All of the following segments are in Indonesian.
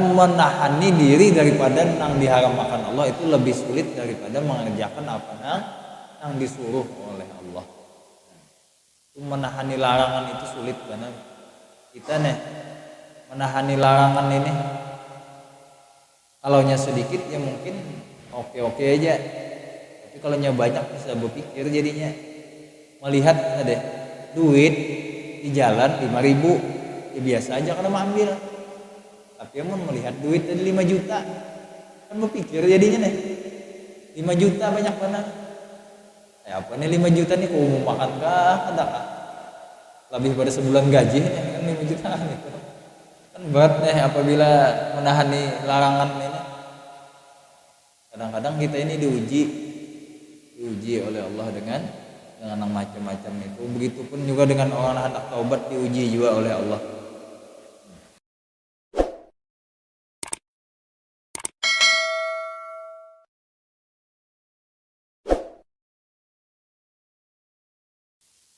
menahani diri daripada nang diharamkan Allah itu lebih sulit daripada mengerjakan apa nang disuruh oleh Allah. Menahani larangan itu sulit karena kita nih menahani larangan ini kalaunya sedikit ya mungkin oke aja, tapi kalaunya banyak bisa berpikir jadinya. Melihat ada duit di jalan 5.000 ya biasa aja karena ambil. Tapi mau melihat duit tadi 5 juta kan berpikir jadinya nih 5 juta banyak mana apa nih 5 juta nih kau mau makan kah ada kah lebih pada sebulan gaji kan 5 juta gitu kan berat nih apabila menahani larangan ini. Kadang-kadang kita ini diuji oleh Allah dengan yang macam-macam itu. Begitupun juga dengan orang hendak taubat diuji juga oleh Allah.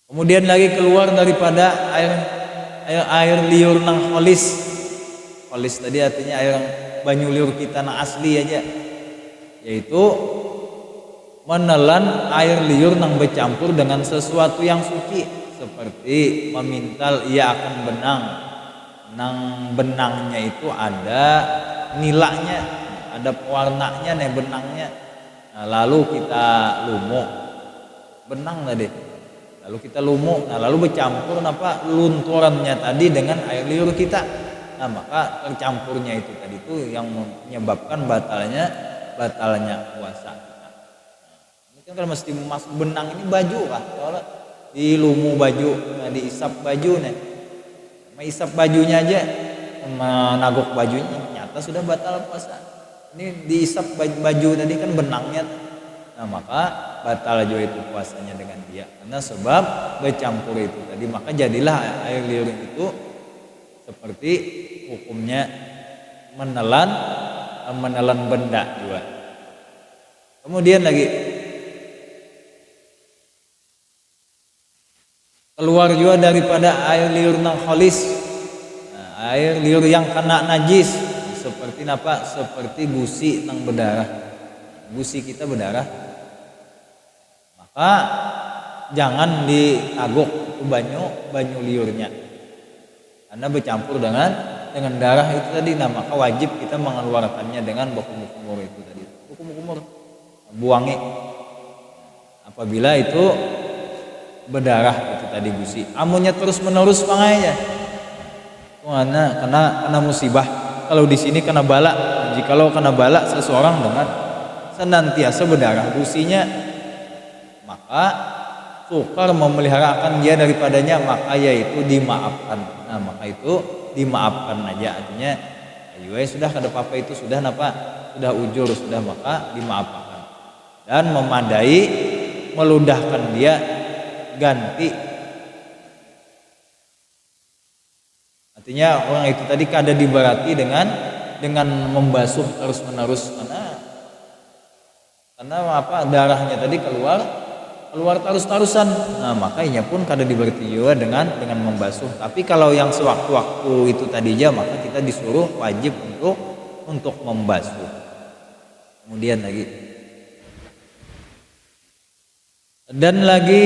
Kemudian lagi keluar daripada air liur nang kholis tadi artinya air banyu liur kita nang asli aja, yaitu menelan air liur nang bercampur dengan sesuatu yang suci seperti memintal ia akan benang nang benangnya itu ada nilainya, ada warnanya nih benangnya. Nah, lalu kita lumuk benang tadi, lalu kita lumuk, nah lalu bercampur lunturannya tadi dengan air liur kita. Nah maka tercampurnya itu tadi itu yang menyebabkan batalnya puasa kita. Ini kan kalau mesti masuk benang ini baju kah? Soalnya dilumu baju, nah diisap baju nih, isap bajunya aja, menaguk bajunya nyata sudah batal puasa. Ini diisap baju tadi kan benangnya. Nah maka batal juga itu puasanya dengan dia karena sebab bercampur itu tadi. Maka jadilah air liur itu seperti hukumnya menelan benda juga. Kemudian lagi keluar juga daripada air liur nang kholis, nah, air liur yang kena najis seperti apa? Seperti gusi nang berdarah. Gusi kita berdarah, jangan ditaguk itu banyu liurnya karena bercampur dengan darah itu tadi. Nah maka wajib kita mengeluarkannya dengan kumur itu tadi, kumur buangi apabila itu berdarah itu tadi gusi. Amunnya terus menerus pangainya kena musibah. Kalau di sini kena bala, jikalau kena bala seseorang dengan senantiasa berdarah gusinya, maka sukar memeliharakan dia daripadanya, maka yaitu dimaafkan. Nah maka itu dimaafkan aja, artinya ayo sudah kada apa-apa itu sudah sudah ujur sudah, maka dimaafkan dan memadai meludahkan dia ganti. Artinya orang itu tadi kada diberati dengan membasuh terus menerus karena darahnya tadi keluar terus-terusan. Nah makanya pun kada diberti juga dengan membasuh. Tapi kalau yang sewaktu-waktu itu tadi aja, maka kita disuruh wajib untuk membasuh. Kemudian lagi dan lagi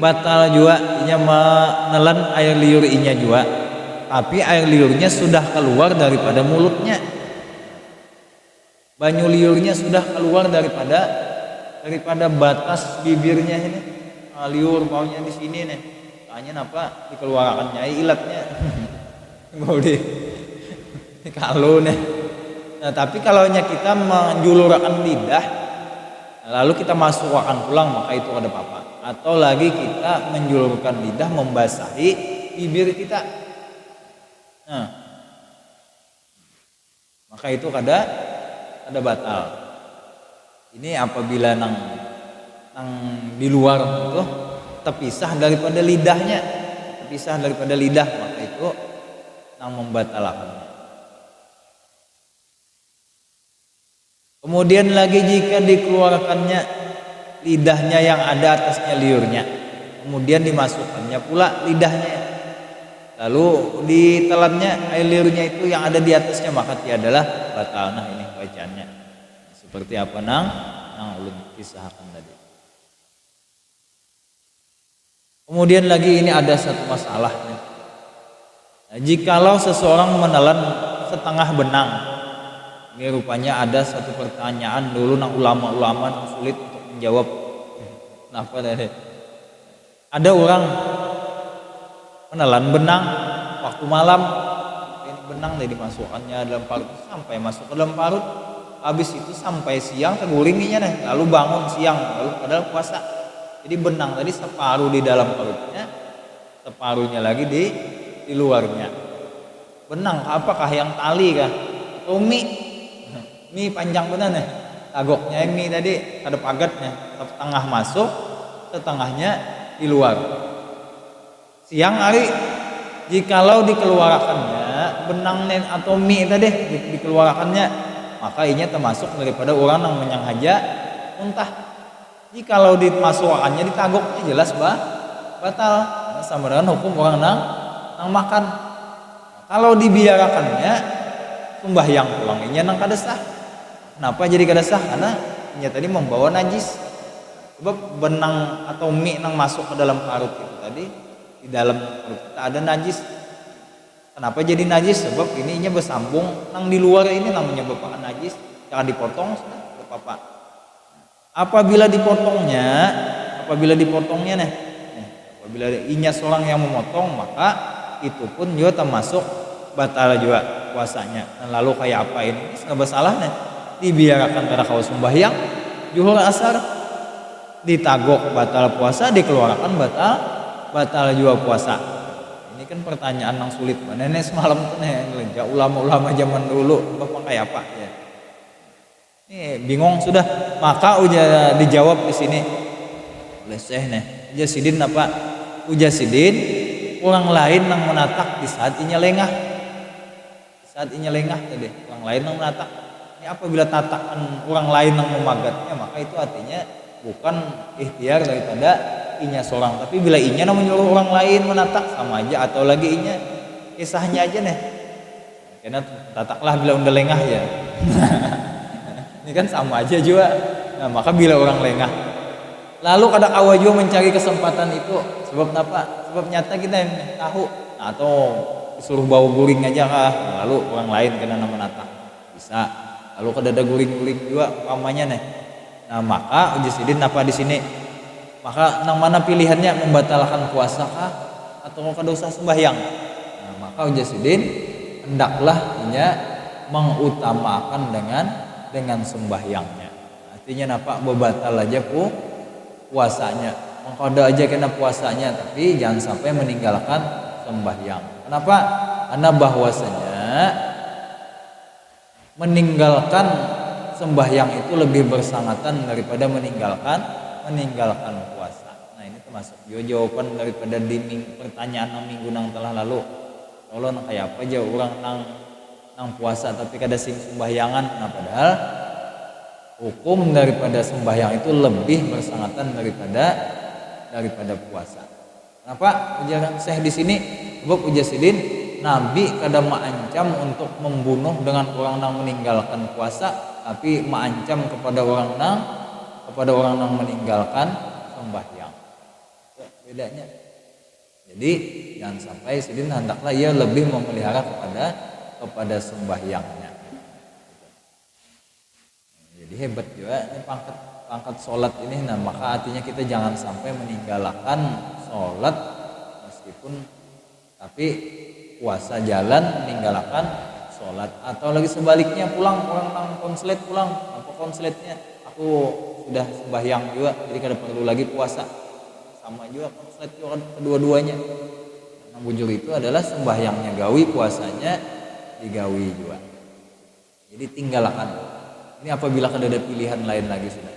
batal juga inya menelan air liur inya juga, tapi air liurnya sudah keluar daripada mulutnya. Banyu liurnya sudah keluar daripada batas bibirnya ini. Liur baunya di sini nih. Tanya dikeluarkannya ilatnya. Mau kalau nih. Nah, tapi kalau kita menjulurkan lidah lalu kita masukkan pulang, maka itu ada apa-apa. Atau lagi kita menjulurkan lidah membasahi bibir kita. Nah, maka itu ada batal. Ini apabila nang di luar itu terpisah daripada lidahnya, maka itu nang membatalkannya. Kemudian lagi jika dikeluarkannya lidahnya yang ada atasnya liurnya, kemudian dimasukkannya pula lidahnya, lalu ditelannya air liurnya itu yang ada di atasnya, maka tiadalah batal. Nah ini bacaannya seperti apa nang ulun kisahkan tadi. Kemudian lagi ini ada satu masalah nih. Nah, jikalau seseorang menelan setengah benang, ini rupanya ada satu pertanyaan dulu nang ulama-ulama sulit untuk menjawab. Kenapa tadi? Ada orang menelan benang waktu malam, ini benang tadi dimasukkannya dalam parut sampai masuk ke dalam parut, habis itu sampai siang tergulinginya nih, lalu bangun siang, lalu padahal puasa. Jadi benang tadi separuh di dalam parutnya, separuhnya lagi di luarnya. Benang apakah yang tali kah? Atau mie panjang benar nih. Tagoknya mie tadi ada pagatnya, setengah masuk, setengahnya di luar. Siang hari jikalau dikeluarkannya benang atau mie tadi dikeluarkannya, maka inya termasuk daripada orang yang menyanghaja muntah. Jikalau dimasukkannya ditagoknya jelas batal, karena sama dengan hukum orang nang makan. Kalau dibiarkannya sembahyang pulang inya nang kadesah. Kenapa jadi kadesah? Karena inya tadi membawa najis. Sebab benang atau mie nang masuk ke dalam parut itu tadi, di dalam parut kita ada najis. Kenapa jadi najis? Sebab ininya bersambung nang di luar ini nang menyebabkan najis. Jangan dipotong, sudah apa-apa. Apabila dipotongnya nih, apabila inya seorang yang memotong, maka itu pun juga termasuk batal juga puasanya. Dan lalu kayak apa ini? Nggak bersalah nih. Dibiarkan karena kau sembahyang, zuhur asar, ditagok batal puasa, dikeluarkan batal juga puasa. Ini kan pertanyaan yang sulit. Nenek semalam tuh nih, ulama-ulama zaman dulu, bapak kayak apa ya? Ini bingung sudah, maka udah dijawab di sini oleh Syekh nih. Ujasidin apa? Ujasidin orang lain yang menatak di saat inya lengah. Di saat inya lengah tadi, orang lain yang menatak. Ini apabila tatakan orang lain yang memagatnya, maka itu artinya bukan ikhtiar daripada inya seorang, tapi bila inya yang menyuruh orang lain menatak sama aja, atau lagi inya kisahnya aja nih. Karena tataklah bila udah lengah ya. Ini kan sama aja juga. Nah, maka bila orang lengah, lalu kadang awal juga mencari kesempatan itu, sebab apa? Sebab nyata kita yang tahu, nah, atau disuruh bawa guling aja kah? Lalu orang lain kena nama nata bisa. Lalu kada ada guling-guling juga umpamanya nih. Nah, maka ujasidin apa di sini? Maka nang mana pilihannya, membatalkan puasa kah atau kada usah sembahyang? Nah, maka ujasidin hendaklah inya mengutamakan dengan sembahyangnya. Artinya apa? Bebatal aja puasanya. Mengkoda aja kena puasanya, tapi jangan sampai meninggalkan sembahyang. Kenapa? Karena bahwasanya meninggalkan sembahyang itu lebih bersangatan daripada meninggalkan puasa. Nah, ini termasuk jawaban daripada pertanyaan minggu nang telah lalu. Kalau nang kayak apa aja orang nang puasa tapi kada sing sembahyangan. Nah, padahal hukum daripada sembahyang itu lebih bersangatan daripada puasa. Kenapa? Ujaran Syekh di sini, sebab ujasidin Nabi kada mengancam untuk membunuh dengan orang yang meninggalkan puasa, tapi mengancam kepada orang yang meninggalkan sembahyang. Bedanya. Jadi jangan sampai sidin hendaklah ia lebih memelihara kepada sembahyangnya. Jadi hebat juga ini pangkat sholat ini. Nah, maka artinya kita jangan sampai meninggalkan sholat meskipun tapi puasa jalan meninggalkan sholat, atau lagi sebaliknya pulang orang nang konslet pulang apa konsletnya aku sudah sembahyang juga jadi kada perlu lagi puasa, sama juga konslet juga kedua-duanya. Nah, bujur itu adalah sembahyangnya gawi, puasanya digawi juga. Jadi tinggalkan. Ini apabila kada ada pilihan lain lagi sudah.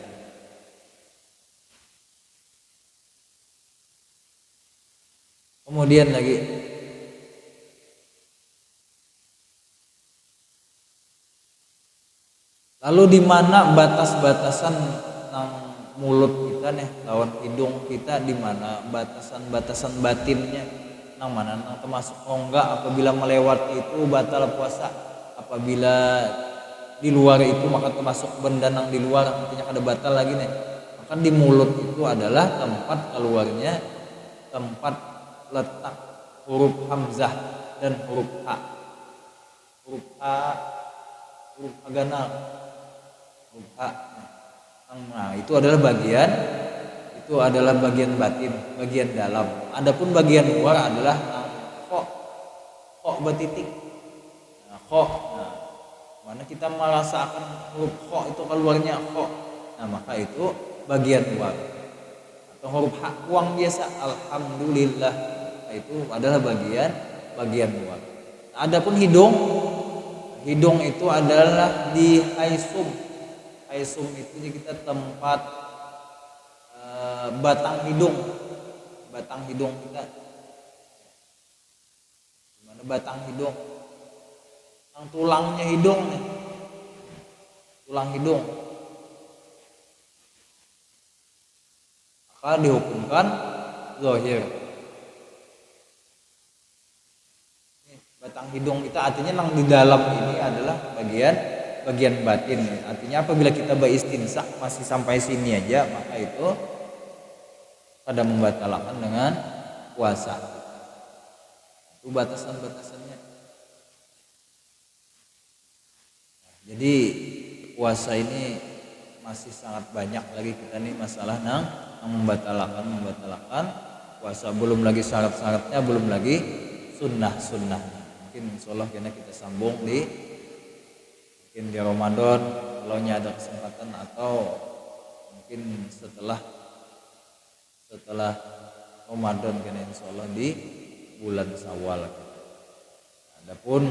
Kemudian lagi lalu di mana batas-batasan nang mulut kita nih lawan hidung kita, di mana batasan-batasan batinnya. nang mana nang termasuk enggak apabila melewati itu batal puasa, apabila di luar itu maka termasuk benda nang di luar artinya kada batal lagi nih. Maka di mulut itu adalah tempat keluarnya, tempat letak huruf hamzah dan huruf ha. Huruf ha ganal, huruf ha. Nah, itu adalah bagian batin, bagian dalam. Adapun bagian luar adalah kho betitik. Nah, kho. Nah, mana kita merasakan huruf kho itu keluarnya kho. Nah, maka itu bagian luar. Atau huruf ha uang biasa alhamdulillah. Nah, itu adalah bagian luar. Nah, adapun hidung itu adalah di haisum. Haisum itu kita tempat batang hidung kita. Gimana batang hidung? Yang tulangnya hidung nih. Tulang hidung. Maka dihukumkan zahir. Batang hidung kita artinya yang di dalam ini adalah bagian batin. Artinya apabila kita beristinsak masih sampai sini aja, maka itu pada membatalkan dengan puasa. Itu batasan-batasannya. Jadi puasa ini masih sangat banyak lagi kita nih masalah nang membatalkan puasa, belum lagi syarat-syaratnya, belum lagi sunnah-sunnahnya. Mungkin insyaallah kita sambung di Ramadan kalau ada kesempatan, atau mungkin setelah Ramadan insyaallah di bulan Syawal. Adapun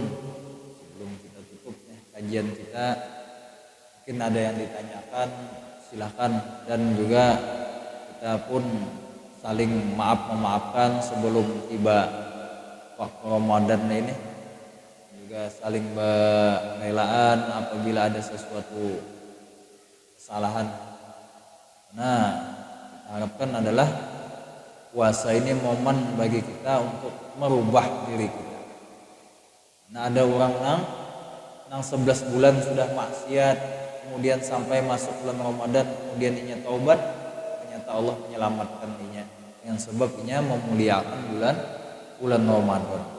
sebelum kita tutup kajian kita, mungkin ada yang ditanyakan silahkan, dan juga kita pun saling memaafkan sebelum tiba waktu Ramadan ini, juga saling berelaan apabila ada sesuatu kesalahan. Nah, kita harapkan adalah puasa ini momen bagi kita untuk merubah diri kita. Nah, ada orang nang 11 bulan sudah maksiat, kemudian sampai masuk bulan Ramadan, kemudian inya taubat, ternyata Allah menyelamatkan inya dengan sebab inya memuliakan bulan Ramadan.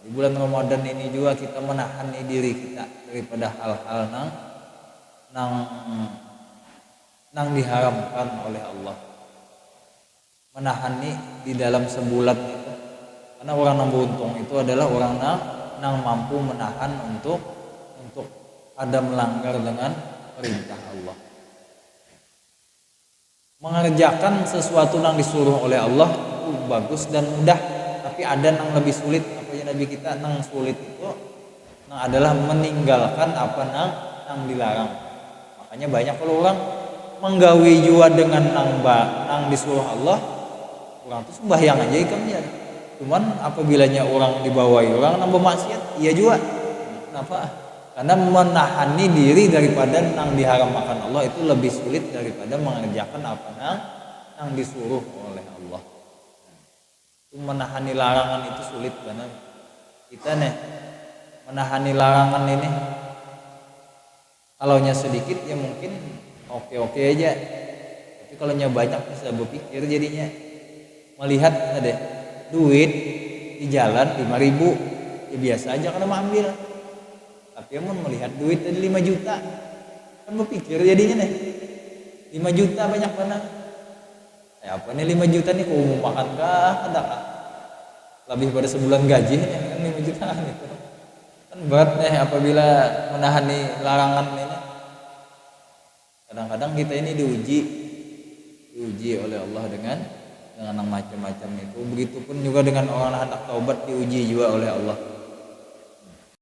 Di bulan Ramadan ini juga kita menahan diri kita daripada hal-hal nang diharamkan oleh Allah. Menahan di dalam sebulan itu. Karena orang yang beruntung itu adalah orang nang mampu menahan untuk ada melanggar dengan perintah Allah. Mengerjakan sesuatu yang disuruh oleh Allah itu bagus dan mudah, tapi ada yang lebih sulit. Nabi kita nang sulit itu adalah meninggalkan apa nang dilarang. Makanya banyak kalau orang menggawi jua dengan nang disuruh Allah, orang itu sembahyang aja ikamnya. Cuman apabilanya orang dibawahi orang nang bermaksiat, iya juga. Kenapa? Karena menahani diri daripada nang diharamkan Allah itu lebih sulit daripada mengerjakan apa nang disuruh oleh Allah. Menahani larangan itu sulit, karena kita menahani larangan ini kalau nya sedikit ya mungkin oke aja, tapi kalau nya banyak bisa berpikir jadinya. Melihat ada duit di jalan 5.000 ya biasa aja karena mengambil, tapi mau melihat duit tadi 5 juta kan berpikir jadinya 5 juta banyak mana. Apa nih 5 juta nih kau mau makan kah? Ada kah? Lebih pada sebulan gaji kan 5 juta gitu. Kan berat apabila menahani larangan ini. Kadang-kadang kita ini diuji oleh Allah dengan macam-macam itu. Begitupun juga dengan orang hendak taubat diuji juga oleh Allah.